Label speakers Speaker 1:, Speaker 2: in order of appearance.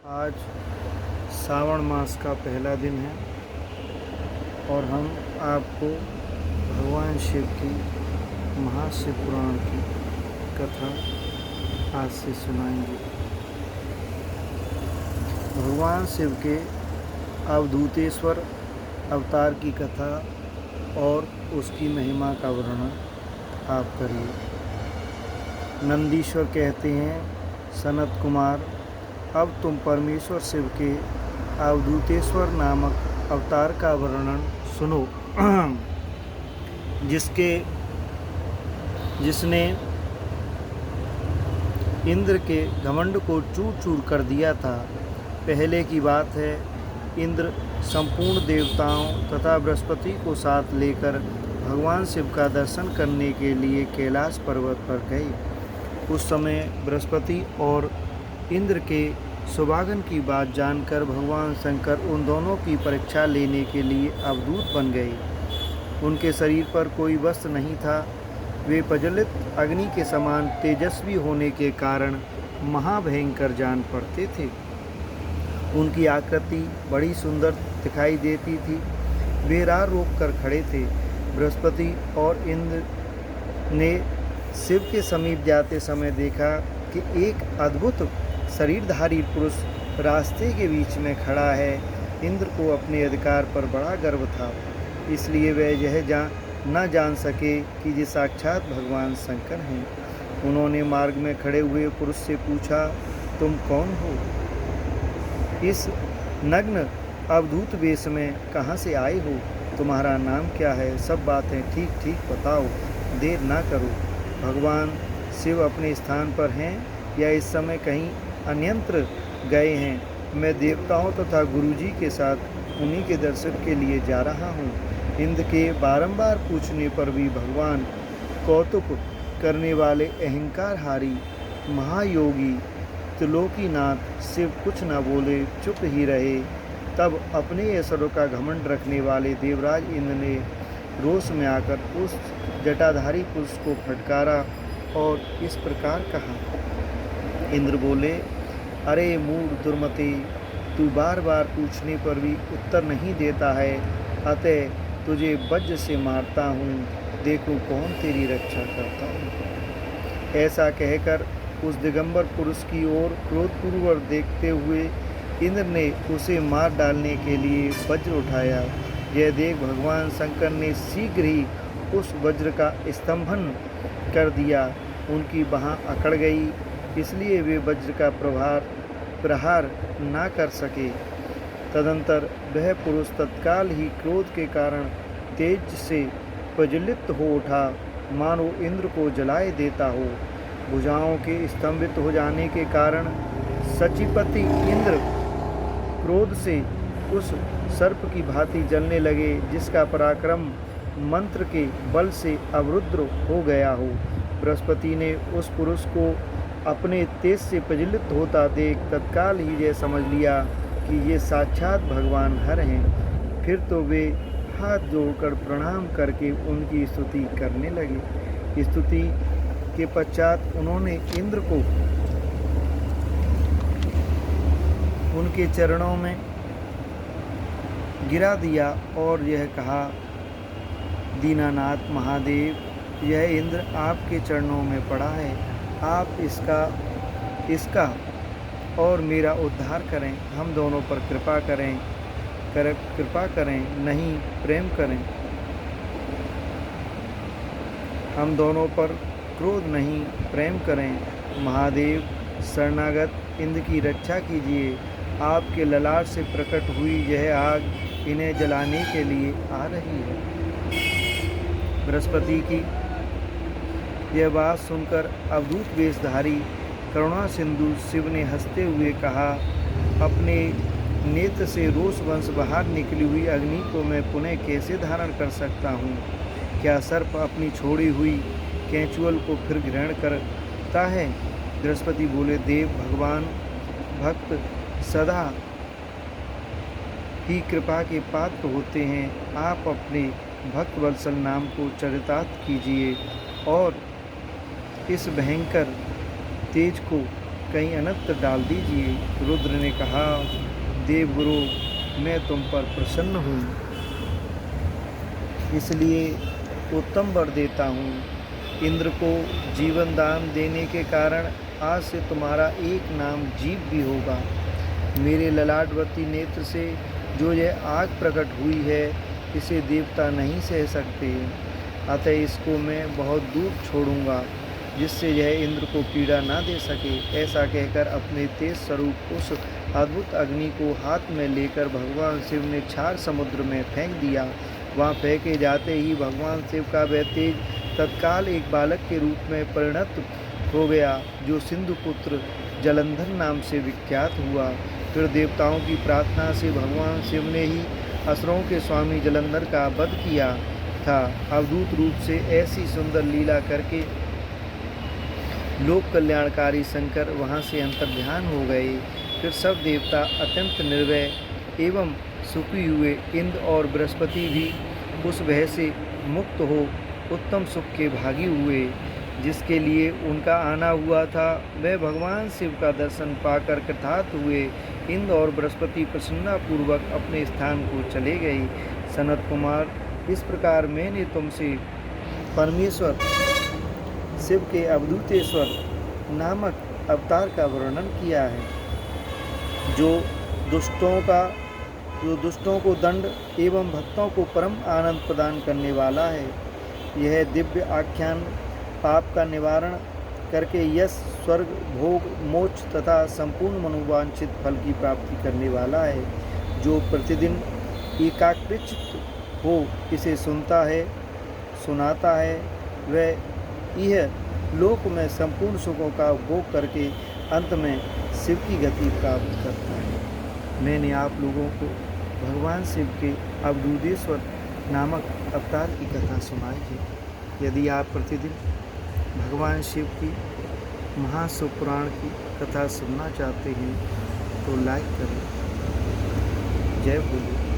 Speaker 1: आज श्रावण मास का पहला दिन है और हम आपको भगवान शिव की महाशिव पुराण की कथा आज से सुनाएंगे। भगवान शिव के अवधूतेश्वर अवतार की कथा और उसकी महिमा का वर्णन आप करिए। नंदीश्वर कहते हैं, सनत कुमार, अब तुम परमेश्वर शिव के अवधूतेश्वर नामक अवतार का वर्णन सुनो, जिसने इंद्र के घमंड को चूर चूर कर दिया था। पहले की बात है, इंद्र संपूर्ण देवताओं तथा बृहस्पति को साथ लेकर भगवान शिव का दर्शन करने के लिए कैलाश पर्वत पर गए। उस समय बृहस्पति और इंद्र के सुभागन की बात जानकर भगवान शंकर उन दोनों की परीक्षा लेने के लिए अवधूत बन गए। उनके शरीर पर कोई वस्त्र नहीं था। वे प्रज्वलित अग्नि के समान तेजस्वी होने के कारण महाभयंकर जान पड़ते थे। उनकी आकृति बड़ी सुंदर दिखाई देती थी। वे राह रोक कर खड़े थे। बृहस्पति और इंद्र ने शिव के समीप जाते समय देखा कि एक अद्भुत शरीरधारी पुरुष रास्ते के बीच में खड़ा है। इंद्र को अपने अधिकार पर बड़ा गर्व था, इसलिए वह यह न जान सके कि ये साक्षात भगवान शंकर हैं। उन्होंने मार्ग में खड़े हुए पुरुष से पूछा, तुम कौन हो? इस नग्न अवधूत वेश में कहाँ से आए हो? तुम्हारा नाम क्या है? सब बातें ठीक ठीक बताओ, देर ना करो। भगवान शिव अपने स्थान पर हैं या इस समय कहीं अन्यत्र गए हैं? मैं देवताओं तथा गुरुजी के साथ उन्हीं के दर्शन के लिए जा रहा हूँ। इंद्र के बारंबार पूछने पर भी भगवान कौतुक करने वाले अहंकारहारी महायोगी त्रिलोकीनाथ शिव कुछ न बोले, चुप ही रहे। तब अपने ऐश्वर्य का घमंड रखने वाले देवराज इंद्र ने रोष में आकर उस जटाधारी पुरुष को फटकारा और इस प्रकार कहा। इंद्र बोले, अरे मूढ़ दुर्मते, तू बार बार पूछने पर भी उत्तर नहीं देता है, अतः तुझे वज्र से मारता हूँ। देखो कौन तेरी रक्षा करता हूँ। ऐसा कहकर उस दिगंबर पुरुष की ओर क्रोधपूर्वक देखते हुए इंद्र ने उसे मार डालने के लिए वज्र उठाया। यह देख भगवान शंकर ने शीघ्र ही उस वज्र का स्तंभन कर दिया। उनकी बाँह अकड़ गई, इसलिए वे वज्र का प्रहार ना कर सके। तदंतर वह पुरुष तत्काल ही क्रोध के कारण तेज से प्रज्वलित हो उठा, मानो इंद्र को जलाए देता हो। भुजाओं के स्तंभित हो जाने के कारण सचिपति इंद्र क्रोध से उस सर्प की भांति जलने लगे, जिसका पराक्रम मंत्र के बल से अवरुद्ध हो गया हो। बृहस्पति ने उस पुरुष को अपने तेज से प्रज्वलित होता देख तत्काल ही यह समझ लिया कि ये साक्षात भगवान हर हैं। फिर तो वे हाथ जोड़कर प्रणाम करके उनकी स्तुति करने लगे। स्तुति के पश्चात उन्होंने इंद्र को उनके चरणों में गिरा दिया और यह कहा, दीनानाथ महादेव, यह इंद्र आपके चरणों में पड़ा है। आप इसका और मेरा उद्धार करें। हम दोनों पर कृपा करें, नहीं प्रेम करें। हम दोनों पर क्रोध नहीं, प्रेम करें। महादेव, शरणागत इंद्र की रक्षा कीजिए। आपके ललाट से प्रकट हुई यह आग इन्हें जलाने के लिए आ रही है। बृहस्पति की यह बात सुनकर अवधूत वेशधारी करुणा सिंधु शिव ने हंसते हुए कहा, अपने नेत्र से रोष वंश बाहर निकली हुई अग्नि को मैं पुनः कैसे धारण कर सकता हूँ? क्या सर्प अपनी छोड़ी हुई केंचुअल को फिर ग्रहण करता है? बृहस्पति बोले, देव, भगवान भक्त सदा ही कृपा के पात्र होते हैं। आप अपने भक्त वत्सल नाम को चरितार्थ कीजिए और इस भयंकर तेज को कहीं अन्यत्र डाल दीजिए। रुद्र ने कहा, देवगुरु, मैं तुम पर प्रसन्न हूँ, इसलिए उत्तम वर देता हूँ। इंद्र को जीवन दान देने के कारण आज से तुम्हारा एक नाम जीव भी होगा। मेरे ललाटवती नेत्र से जो यह आग प्रकट हुई है, इसे देवता नहीं सह सकते, अतः इसको मैं बहुत दूर छोड़ूंगा, जिससे यह इंद्र को पीड़ा ना दे सके। ऐसा कहकर अपने तेज स्वरूप उस अद्भुत अग्नि को हाथ में लेकर भगवान शिव ने क्षार समुद्र में फेंक दिया। वहाँ फेंके जाते ही भगवान शिव का वह तेज तत्काल एक बालक के रूप में परिणत हो गया, जो सिंधु पुत्र जलंधर नाम से विख्यात हुआ। फिर देवताओं की प्रार्थना से भगवान शिव ने ही असुरों के स्वामी जलंधर का वध किया था। अवधूत रूप से ऐसी सुंदर लीला करके लोक कल्याणकारी शंकर वहाँ से अंतर्ध्यान हो गए। फिर सब देवता अत्यंत निर्भय एवं सुखी हुए। इंद्र और बृहस्पति भी उस भय से मुक्त हो उत्तम सुख के भागी हुए, जिसके लिए उनका आना हुआ था। वह भगवान शिव का दर्शन पाकर कृतार्थ हुए। इंद्र और बृहस्पति प्रसन्नतापूर्वक अपने स्थान को चले गए। सनत कुमार, इस प्रकार मैंने तुमसे परमेश्वर शिव के अवधूतेश्वर नामक अवतार का वर्णन किया है, जो दुष्टों को दंड एवं भक्तों को परम आनंद प्रदान करने वाला है। यह दिव्य आख्यान पाप का निवारण करके यश, स्वर्ग, भोग, मोक्ष तथा संपूर्ण मनोवांछित फल की प्राप्ति करने वाला है। जो प्रतिदिन एकाग्रचित्त हो इसे सुनता है, सुनाता है, वह यह लोक में संपूर्ण सुखों का भोग करके अंत में शिव की गति प्राप्त करता है। मैंने आप लोगों को भगवान शिव के अवधूतेश्वर नामक अवतार की कथा सुनाई है। यदि आप प्रतिदिन भगवान शिव की महाशिव पुराण की कथा सुनना चाहते हैं तो लाइक करें। जय बोले।